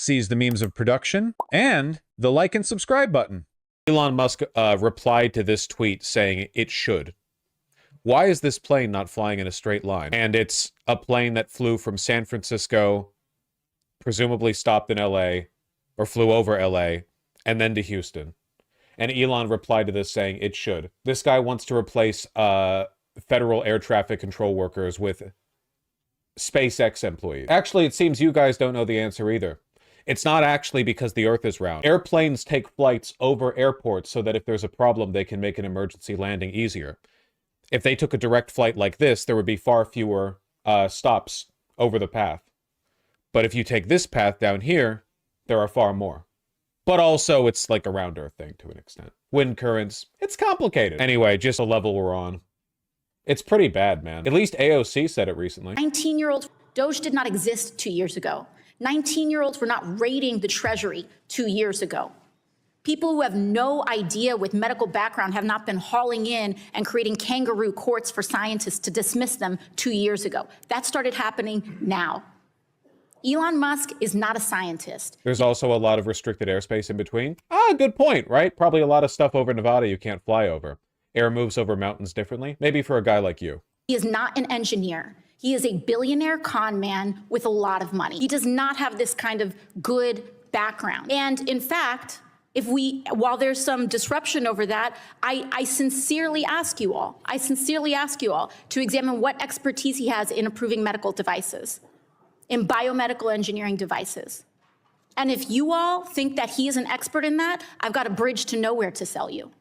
sees the means of production, and the like and subscribe button. Elon Musk replied to this tweet saying it should. Why is this plane not flying in a straight line? And it's a plane that flew from San Francisco, presumably stopped in LA, or flew over LA, and then to Houston. And Elon replied to this saying it should. This guy wants to replace federal air traffic control workers with SpaceX employees. Actually, it seems you guys don't know the answer either. It's not actually because the Earth is round. Airplanes take flights over airports so that if there's a problem, they can make an emergency landing easier. If they took a direct flight like this, there would be far fewer stops over the path. But if you take this path down here, there are far more. But also, it's like a round Earth thing to an extent. Wind currents, it's complicated. Anyway, just a level we're on. It's pretty bad, man. At least AOC said it recently. 19-year-olds, Doge did not exist 2 years ago. 19-year-olds were not raiding the Treasury 2 years ago. People who have no idea with medical background have not been hauling in and creating kangaroo courts for scientists to dismiss them 2 years ago. That started happening now. Elon Musk is not a scientist. There's also a lot of restricted airspace in between. Ah, good point, right? Probably a lot of stuff over Nevada you can't fly over. Air moves over mountains differently. Maybe for a guy like you. He is not an engineer. He is a billionaire con man with a lot of money. He does not have this kind of good background. And in fact, while there's some disruption over that, I sincerely ask you all to examine what expertise he has in approving medical devices, in biomedical engineering devices. And if you all think that he is an expert in that, I've got a bridge to nowhere to sell you.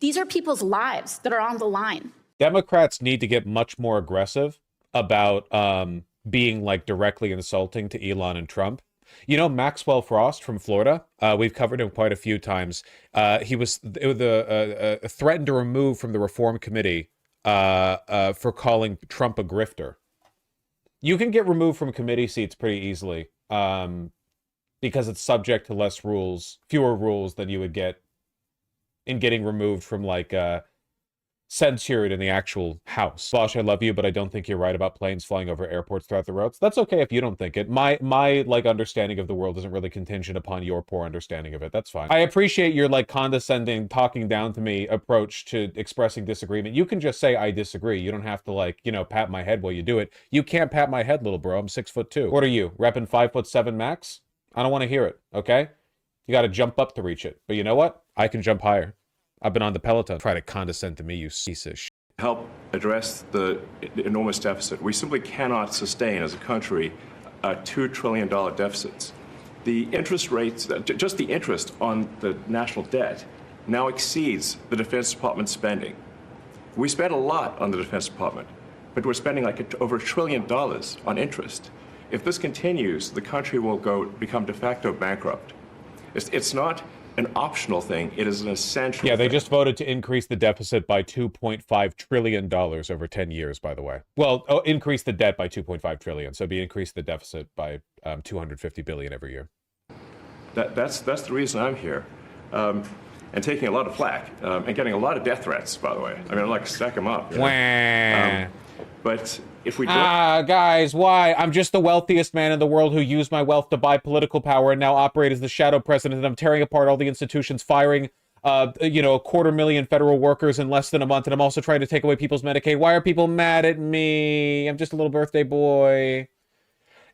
These are people's lives that are on the line. Democrats need to get much more aggressive about being like directly insulting to Elon and Trump. You know, Maxwell Frost from Florida, we've covered him quite a few times. He was threatened to remove from the Reform Committee for calling Trump a grifter. You can get removed from committee seats pretty easily because it's subject to fewer rules than you would get in getting removed from like censured in the actual house. Vaush, I love you, but I don't think you're right about planes flying over airports throughout the roads. That's okay if you don't think it. My like understanding of the world isn't really contingent upon your poor understanding of it. That's fine. I appreciate your like condescending, talking down to me approach to expressing disagreement. You can just say I disagree. You don't have to like, you know, pat my head while you do it. You can't pat my head, little bro. I'm 6'2". What are you, repping 5'7" max? I don't want to hear it, okay? You got to jump up to reach it. But you know what? I can jump higher. I've been on the Peloton. Try to condescend to me, you piece of shit. Help address the enormous deficit. We simply cannot sustain as a country $2 trillion deficits. The interest rates, just the interest on the national debt now exceeds the Defense Department spending. We spend a lot on the Defense Department, but we're spending like over $1 trillion on interest. If this continues, the country will become de facto bankrupt. It's not an optional thing. It is an essential thing. They thing. just voted to increase the deficit by $2.5 trillion over 10 years, by the way. Well, increase the debt by $2.5 trillion. So increase the deficit by $250 billion every year. That's the reason I'm here. And taking a lot of flack and getting a lot of death threats, by the way. I mean, I'd like to stack them up. You know? But if we don't... guys, why? I'm just the wealthiest man in the world who used my wealth to buy political power and now operate as the shadow president. And I'm tearing apart all the institutions, firing, 250,000 federal workers in less than a month. And I'm also trying to take away people's Medicaid. Why are people mad at me? I'm just a little birthday boy.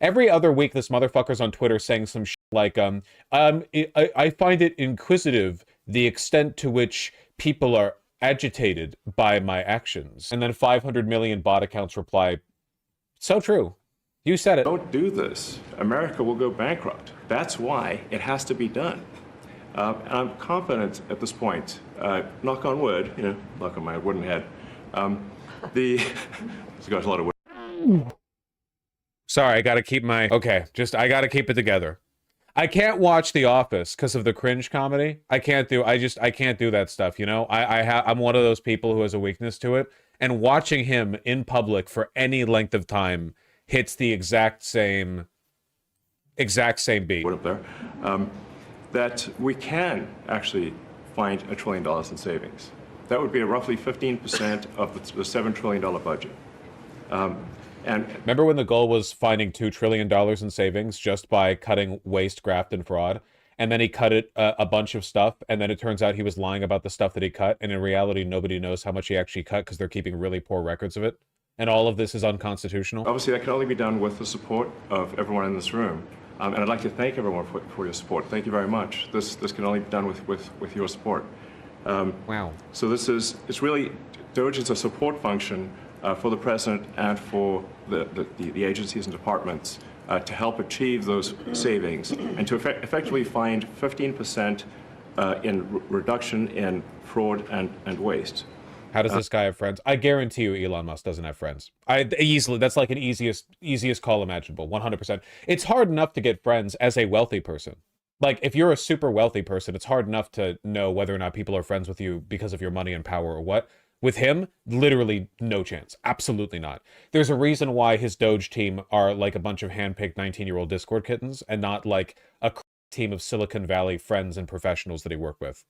Every other week, this motherfucker's on Twitter saying some shit like, I find it inquisitive the extent to which people are agitated by my actions. And then 500 million bot accounts reply, so true. You said it. Don't do this. America will go bankrupt. That's why it has to be done. And I'm confident at this point, knock on wood, knock on my wooden head, it's got a lot of wood. Sorry, I gotta keep my, I gotta keep it together. I can't watch The Office because of the cringe comedy. I can't do that stuff, you know? I'm one of those people who has a weakness to it. And watching him in public for any length of time hits the exact same beat. Up there, that we can actually find $1 trillion in savings. That would be roughly 15% of the $7 trillion budget. And Remember when the goal was finding $2 trillion in savings just by cutting waste, graft, and fraud? And then he cut it a bunch of stuff, and then it turns out he was lying about the stuff that he cut, and in reality, nobody knows how much he actually cut because they're keeping really poor records of it. And all of this is unconstitutional. obviously, that can only be done with the support of everyone in this room. And I'd like to thank everyone for your support. Thank you very much. This can only be done with your support. Wow. So it's really, DOGE is a support function for the president and for the agencies and departments to help achieve those savings and to effectively find 15% in reduction in fraud and waste. How does this guy have friends? I guarantee you Elon Musk doesn't have friends. That's like an easiest call imaginable, 100%. It's hard enough to get friends as a wealthy person. Like, if you're a super wealthy person, it's hard enough to know whether or not people are friends with you because of your money and power or what. With him, literally no chance. Absolutely not. There's a reason why his Doge team are like a bunch of handpicked 19-year-old Discord kittens and not like a team of Silicon Valley friends and professionals that he worked with.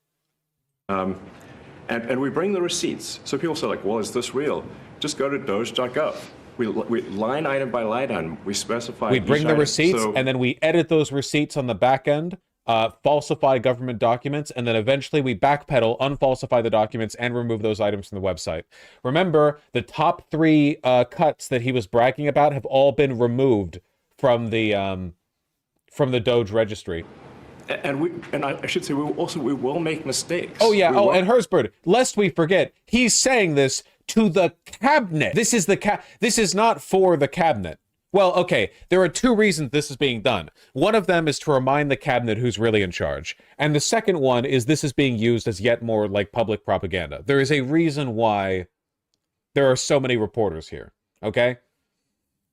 And we bring the receipts. So people say, like, well, is this real? Just go to doge.gov. We line item by line item, we specify. We bring the item. receipts, and then we edit those receipts on the back end, falsify government documents, and then eventually we backpedal, unfalsify the documents, and remove those items from the website. Remember, the top 3 cuts that he was bragging about have all been removed from the Doge registry. And I should say, we will make mistakes. Oh yeah. And Hersberg, lest we forget, he's saying this to the cabinet. This is not for the cabinet. Well, okay, there are 2 reasons this is being done. One of them is to remind the cabinet who's really in charge. And the second one is this is being used as yet more like public propaganda. There is a reason why there are so many reporters here, okay?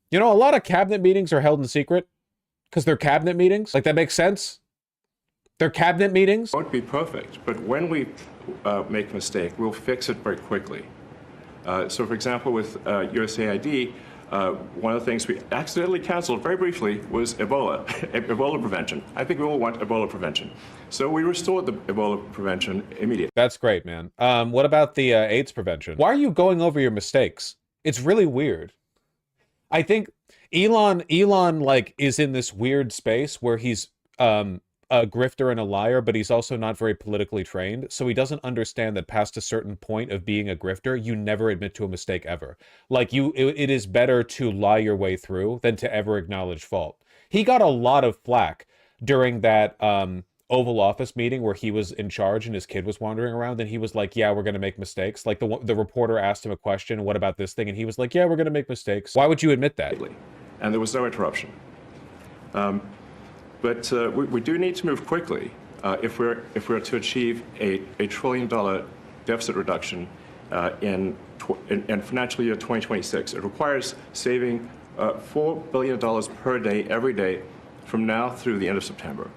You know, a lot of cabinet meetings are held in secret because they're cabinet meetings. Like, that makes sense? They're cabinet meetings? It won't be perfect, but when we make a mistake, we'll fix it very quickly. So, for example, with USAID, one of the things we accidentally canceled very briefly was Ebola, Ebola prevention. I think we all want Ebola prevention. So we restored the Ebola prevention immediately. That's great, man. What about the AIDS prevention? Why are you going over your mistakes? It's really weird. I think Elon like is in this weird space where he's a grifter and a liar, but he's also not very politically trained. So he doesn't understand that past a certain point of being a grifter, you never admit to a mistake ever. Like it is better to lie your way through than to ever acknowledge fault. He got a lot of flack during that Oval Office meeting where he was in charge and his kid was wandering around, and he was like, yeah, we're going to make mistakes. Like the reporter asked him a question, what about this thing? And he was like, yeah, we're going to make mistakes. Why would you admit that? And there was no interruption. But we do need to move quickly if we're to achieve a $1 trillion deficit reduction in financial year 2026. It requires saving $4 billion per day, every day, from now through the end of September.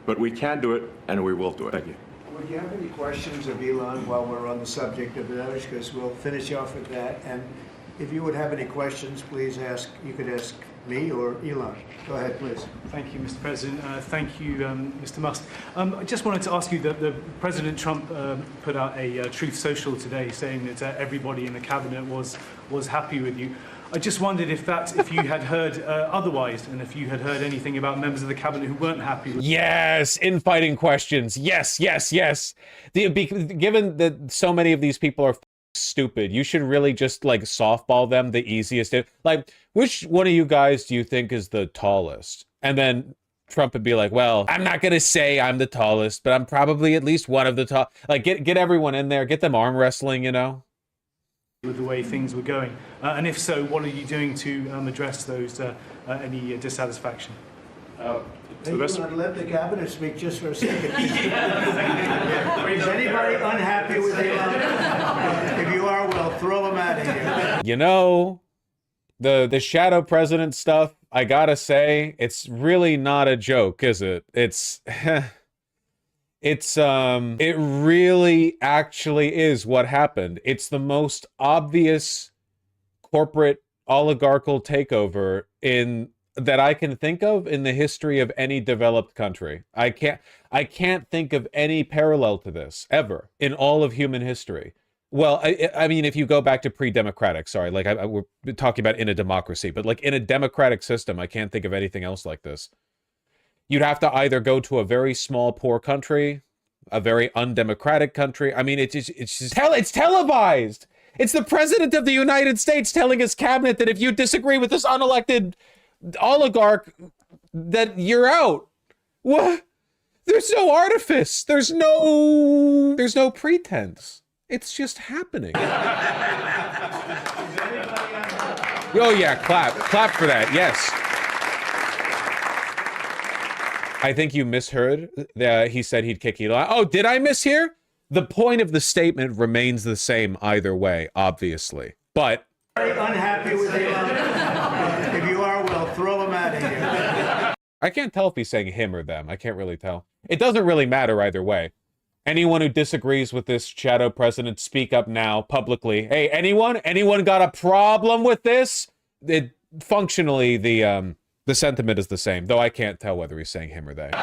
But we can do it, and we will do it. Thank you. Would you have any questions of Elon while we're on the subject of Doge? Because we'll finish off with that. And if you would have any questions, please ask. You could ask me or Elon. Go ahead, please. Thank you, Mr. President. Thank you, Mr. Musk. I just wanted to ask you that President Trump put out a Truth Social today saying that everybody in the cabinet was happy with you. I just wondered if you had heard otherwise, and if you had heard anything about members of the cabinet who weren't happy with Yes, infighting questions. Yes. Given that so many of these people are stupid, you should really just like softball them the easiest. Like, which one of you guys do you think is the tallest? And then Trump would be like, well, I'm not gonna say I'm the tallest, but I'm probably at least one of the tall. Like, get everyone in there, get them arm wrestling, you know, with the way things were going, and if so, what are you doing to address those any dissatisfaction? You want to let the cabinet speak just for a second. Is anybody unhappy with Elon? If you are, well, throw him out of here. You know, the shadow president stuff, I gotta say, it's really not a joke, is it? It really actually is what happened. It's the most obvious corporate oligarchical takeover that I can think of in the history of any developed country. I can't think of any parallel to this ever in all of human history. Well, I mean, if you go back to pre-democratic, sorry, like we're talking about in a democracy, but like in a democratic system, I can't think of anything else like this. You'd have to either go to a very small, poor country, a very undemocratic country. I mean, it's televised. It's the president of the United States telling his cabinet that if you disagree with this unelected oligarch, that you're out. What? There's no artifice. There's no pretense. It's just happening. Oh yeah, clap for that. Yes. I think you misheard. He said he'd kick Elon. Oh, did I mishear? The point of the statement remains the same either way, obviously. But Very unhappy with Elon. If you are, well, throw him out of here. I can't tell if he's saying him or them. I can't really tell. It doesn't really matter either way. Anyone who disagrees with this shadow president, speak up now publicly. Hey, anyone got a problem with this? Functionally, the sentiment is the same, though I can't tell whether he's saying him or they. I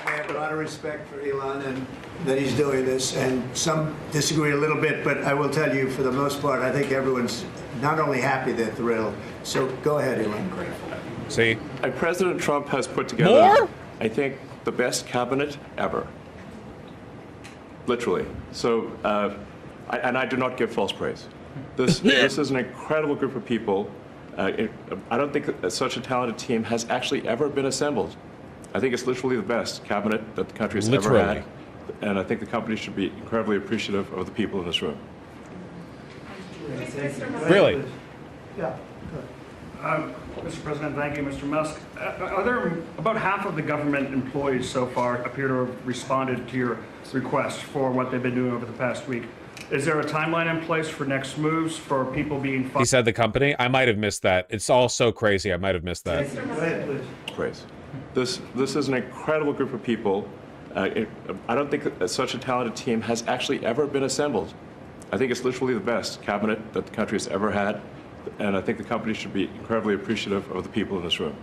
have a lot of respect for Elon and that he's doing this, and some disagree a little bit, but I will tell you, for the most part, I think everyone's not only happy, they're thrilled. So go ahead, Elon. See? President Trump has put together, More? I think, the best cabinet ever. Literally. So, I do not give false praise. This is an incredible group of people. I don't think that such a talented team has actually ever been assembled. I think it's literally the best cabinet that the country has ever had. And I think the company should be incredibly appreciative of the people in this room. Really? Yeah. Mr. President, thank you, Mr. Musk. Are there about half of the government employees so far appear to have responded to your request for what they've been doing over the past week? Is there a timeline in place for next moves for people being fired? He said the company? I might have missed that. It's all so crazy. I might have missed that. Go ahead, please. Praise. This is an incredible group of people. I don't think that such a talented team has actually ever been assembled. I think it's literally the best cabinet that the country has ever had. And I think the company should be incredibly appreciative of the people in this room.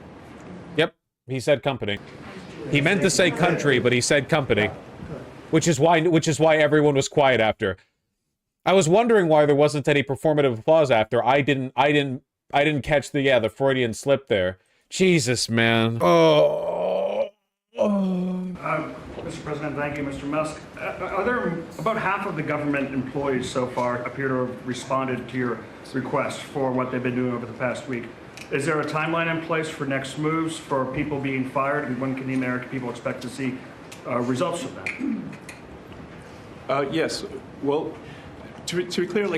Yep, he said company. He meant to say country, but he said company, which is why everyone was quiet after. I was wondering why there wasn't any performative applause after. I didn't catch the Freudian slip there. Jesus, man. Mr. President, thank you, Mr. Musk. Are there about half of the government employees so far appear to have responded to your request for what they've been doing over the past week? Is there a timeline in place for next moves for people being fired, and when can the American people expect to see results of that? Yes. Well, to be clear,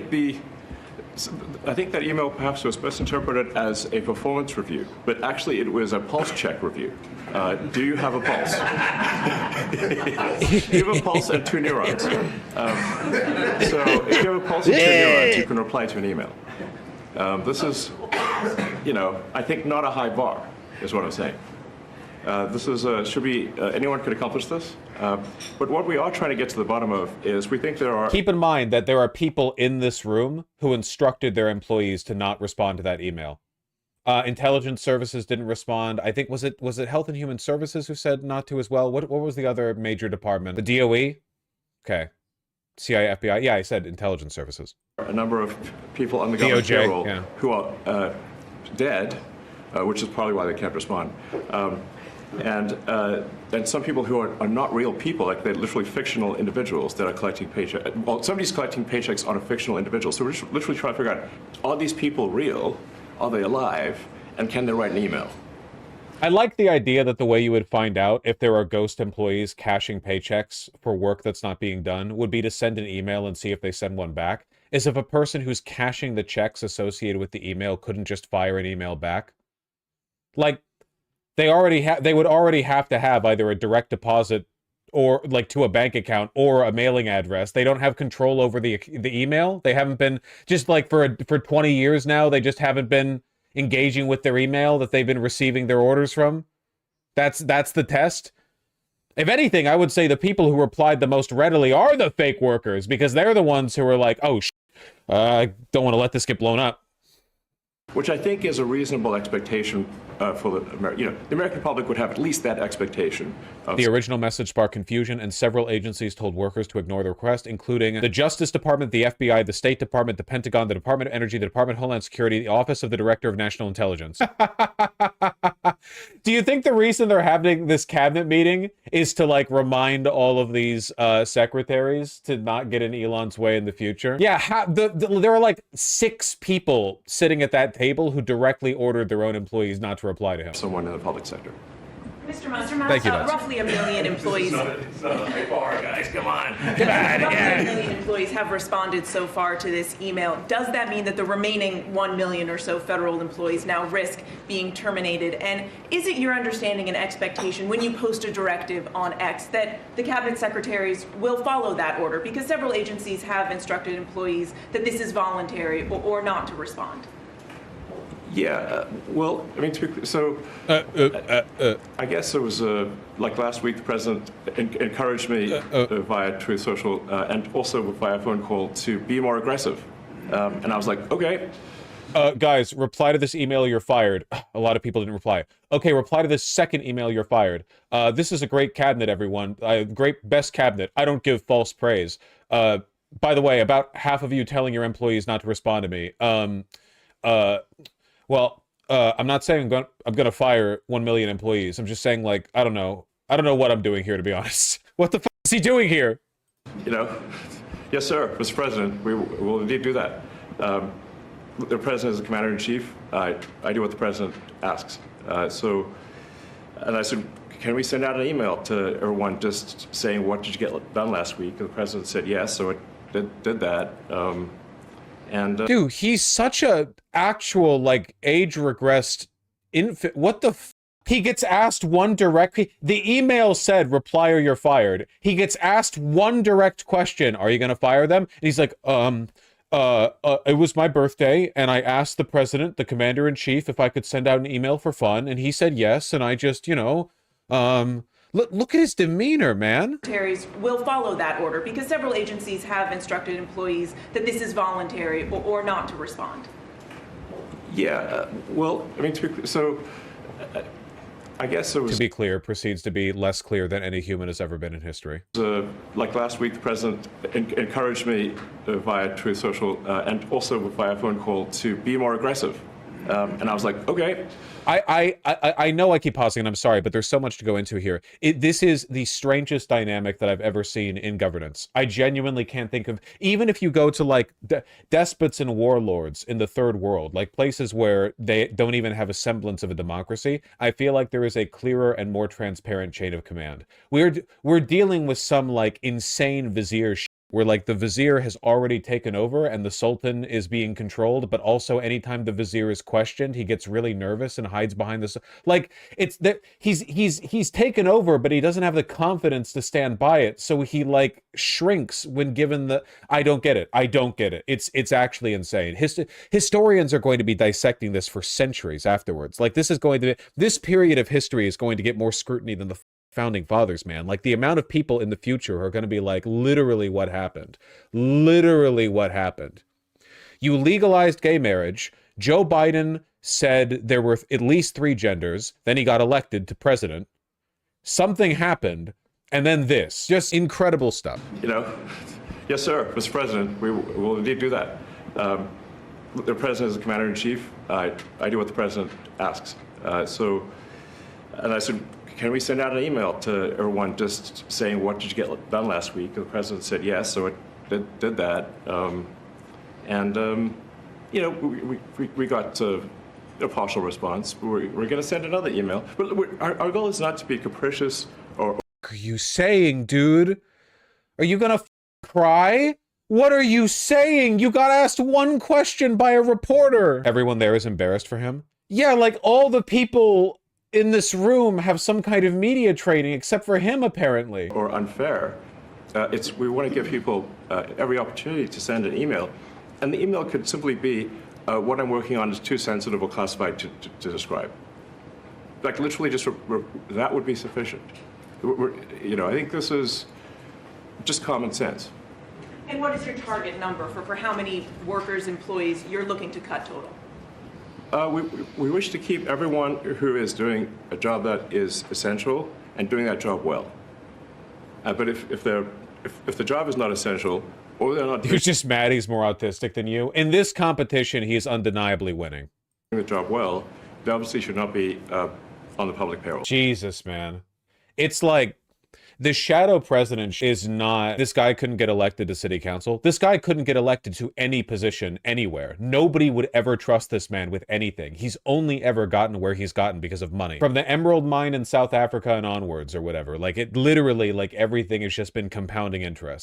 I think that email perhaps was best interpreted as a performance review, but actually it was a pulse check review. Do you have a pulse? You have a pulse and 2 neurons. So if you have a pulse and 2 neurons, you can reply to an email. This is, I think not a high bar, is what I'm saying. This is, anyone could accomplish this. But what we are trying to get to the bottom of is we think there are... Keep in mind that there are people in this room who instructed their employees to not respond to that email. Intelligence services didn't respond. I think, was it Health and Human Services who said not to as well? What was the other major department? The DOE? Okay. CIA, FBI? Yeah, I said intelligence services. A number of people on the government DOJ, payroll yeah. who are dead, which is probably why they can't respond. And some people who are not real people, like they're literally fictional individuals that are collecting paychecks. Well, somebody's collecting paychecks on a fictional individual. So we're just literally trying to figure out, are these people real? Are they alive? And can they write an email? I like the idea that the way you would find out if there are ghost employees cashing paychecks for work that's not being done would be to send an email and see if they send one back. Is if a person who's cashing the checks associated with the email couldn't just fire an email back. Like, they would already have to have either a direct deposit or like to a bank account or a mailing address. They don't have control over the email. They haven't been, just like for 20 years now, they just haven't been engaging with their email that they've been receiving their orders from. That's the test. If anything, I would say the people who replied the most readily are the fake workers, because they're the ones who are like, oh, I don't want to let this get blown up. which I think is a reasonable expectation for the American public would have at least that expectation. The original message sparked confusion, and several agencies told workers to ignore the request, including the Justice Department, the FBI, the State Department, the Pentagon, the Department of Energy, the Department of Homeland Security, the Office of the Director of National Intelligence. Do you think the reason they're having this cabinet meeting is to, like, remind all of these secretaries to not get in Elon's way in the future? Yeah, there are, like, 6 people sitting at that table who directly ordered their own employees not to reply to him. Someone in the public sector. Mr. Musk, Thank you, roughly 1 million employees. It's not a high bar, guys. Come on. Roughly 1 million employees have responded so far to this email. Does that mean that the remaining 1 million or so federal employees now risk being terminated? And is it your understanding and expectation when you post a directive on X that the cabinet secretaries will follow that order? Because several agencies have instructed employees that this is voluntary or not to respond. Yeah, well, I mean, so I guess it was like last week, the president encouraged me via Truth Social and also via phone call to be more aggressive. And I was like, okay. Guys, reply to this email, you're fired. A lot of people didn't reply. Okay, reply to this second email, you're fired. This is a great cabinet, everyone. Great, best cabinet. I don't give false praise. By the way, about half of you telling your employees not to respond to me. Well, I'm not saying I'm gonna fire 1 million employees. I'm just saying, like, I don't know what I'm doing here, to be honest. What the f is he doing here? You know, yes, sir, Mr. President, we will indeed do that. The president is the commander-in-chief. I do what the president asks. And I said, can we send out an email to everyone just saying, what did you get done last week? And the president said yes, so it did that. Dude, he's such a actual, like, age-regressed infant. What the f? He gets asked one direct... The email said, reply or you're fired. He gets asked one direct question. Are you going to fire them? And he's like, it was my birthday, and I asked the president, the commander-in-chief, if I could send out an email for fun, and he said yes, and I just, you know, Look at his demeanor, man. Secretaries will follow that order because several agencies have instructed employees that this is voluntary or not to respond. Yeah, well, I mean, I guess it was... To be clear, proceeds to be less clear than any human has ever been in history. Like last week, the president encouraged me via Truth Social and also via phone call to be more aggressive. And I was like, okay. I know I keep pausing, and I'm sorry, but there's so much to go into here. This is the strangest dynamic that I've ever seen in governance. I genuinely can't think of, even if you go to like despots and warlords in the third world, like places where they don't even have a semblance of a democracy, I feel like there is a clearer and more transparent chain of command. We're dealing with some like insane vizier where like the vizier has already taken over and the sultan is being controlled, but also anytime the vizier is questioned, he gets really nervous and hides behind this. Like it's that he's taken over, but he doesn't have the confidence to stand by it, so he like shrinks when given the. I don't get it. It's actually insane. Historians are going to be dissecting this for centuries afterwards. Like this period of history is going to get more scrutiny than the founding fathers, man. Like the amount of people in the future are going to be like, literally what happened. Literally what happened. You legalized gay marriage. Joe Biden said there were at least 3 genders. Then he got elected to president. Something happened. And then this. Just incredible stuff. You know, yes, sir, Mr. President, we will indeed do that. The president is the commander-in-chief. I do what the president asks. And I said, can we send out an email to everyone just saying, what did you get done last week? And the president said yes, so it did that. You know, we got a partial response. We're going to send another email. But our goal is not to be capricious or... What are you saying, dude? Are you going to cry? What are you saying? You got asked one question by a reporter. Everyone there is embarrassed for him? Yeah, like all the people in this room have some kind of media training, except for him, apparently. Or unfair. We want to give people every opportunity to send an email. And the email could simply be, what I'm working on is too sensitive or classified to describe. Like literally just, that would be sufficient. You know, I think this is just common sense. And what is your target number for how many workers, employees you're looking to cut total? We wish to keep everyone who is doing a job that is essential and doing that job well. But if the job is not essential, or they're not You're just mad he's more autistic than you. In this competition, he's undeniably winning. doing the job well, they obviously should not be on the public payroll. Jesus, man. It's like the shadow president is not, this guy couldn't get elected to city council. This guy couldn't get elected to any position anywhere. Nobody would ever trust this man with anything. He's only ever gotten where he's gotten because of money. From the emerald mine in South Africa and onwards or whatever. Like, it literally, like, everything has just been compounding interest.